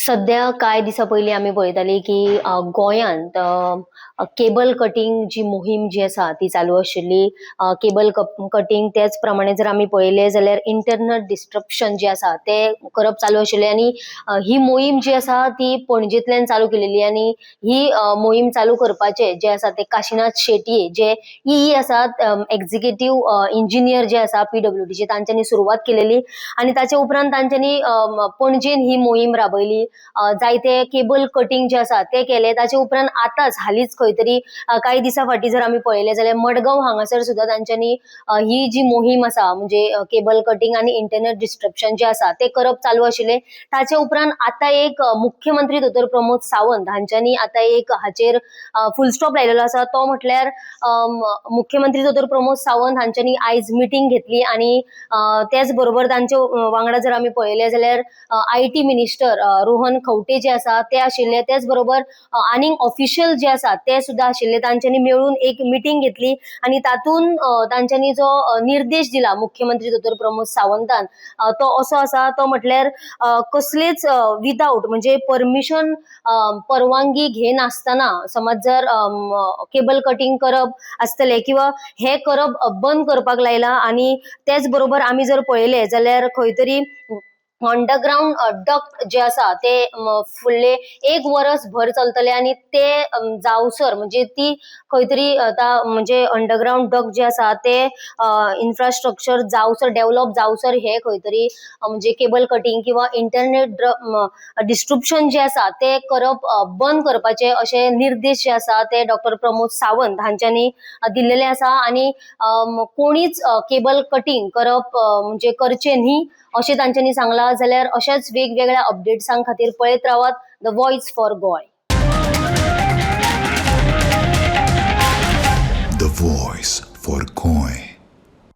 सध्या कांय दिसा पयलीं आमी पळयताली की गोंयांत केबल कटिंग जी मोहीम जी आसा ती चालू आशिल्ली. केबल कटिंग त्याच प्रमाणे जर आमी पळयलें जाल्यार इंटरनेट डिस्ट्रप्शन जे आसा ते करप चालू आशिल्लें आणि ही मोहीम जी आसा ती पणजेंतल्यान चालू केलेली आणि ही मोहीम चालू करपाचे जे आसा ते काशीनाथ शेटये जे ई आसात, एक्झिक्युटिव्ह इंजिनियर जे आसा PWDचे, तांच्यांनी सुरवात केलेली आणि ताच्या उपरांत तांच्यांनी पणजेन ही मोहीम राबयली. जायते केबल कटिंग जे आसा ते केले. ताचे उपरांत आतांच हालींच खंय तरी काही दिसा फाटीं जर आमी पळयलें जाल्यार मडगांव हांगासर सुद्दां तांच्यांनी ही जी मोहीम आसा म्हणजे केबल कटिंग आणि इंटरनेट डिस्ट्रप्शन जे आसा ते करप चालू आशिल्लें. ताचे उपरांत आता एक मुख्यमंत्री दोतोर प्रमोद सावंत हांच्यांनी आता एक हाचेर फुल स्टॉप लायलेलो आसा. तो म्हटल्यार मुख्यमंत्री दोतोर प्रमोद सावंत हांच्यांनी आयज मिटींग घेतली आणि त्याच बरोबर तांचे वांगडा जर आमी पळयलें जाल्यार IT मिनिस्टर रोहन खंवटे जे आसा ते आशिल्ले. त्याच बरोबर आनीक ऑफिशियल जे आसा ते सुद्धा आशिल्ले. तांच्यांनी मेळून एक मिटींग घेतली आणि तातून तांच्यांनी जो निर्देश दिला मुख्यमंत्री दोतोर प्रमोद सावंतान तो असो आसा, तो म्हटल्यार कसलेच विदाउट म्हणजे परमिशन परवानगी घेनासतना समज जर केबल कटिंग करप आसतले किंवा हे करप बंद करपाक लायला. आणि त्याच बरोबर आमी जर पळयले जाल्यार खंय तरी अंडरग्राउंड डक्ट जे आसा ते फुडले 1 वर्स भर चलतले आणि ते जावसर म्हणजे ती खंय तरी म्हणजे अंडरग्राउंड डक्ट जे आसा ते इन्फ्रास्ट्रक्चर जावसर डेव्हलप जावसर हे खंय तरी म्हणजे केबल कटिंग किंवा इंटरनेट डिस्ट्रिब्युशन जे आसा ते करप बंद करपाचे असे निर्देश जे आसा ते डॉक्टर प्रमोद सावंत हांच्यांनी दिलेले आसा. आणि कोणीच केबल कटिंग करप म्हणजे करचे न्ही अशें तांच्यांनी सांगला. जाल्यार अशाच वेगवेगळ्या अपडेट्सां खातीर पळयत रावात द व्हॉइस फॉर गोय. The Voice for Goy.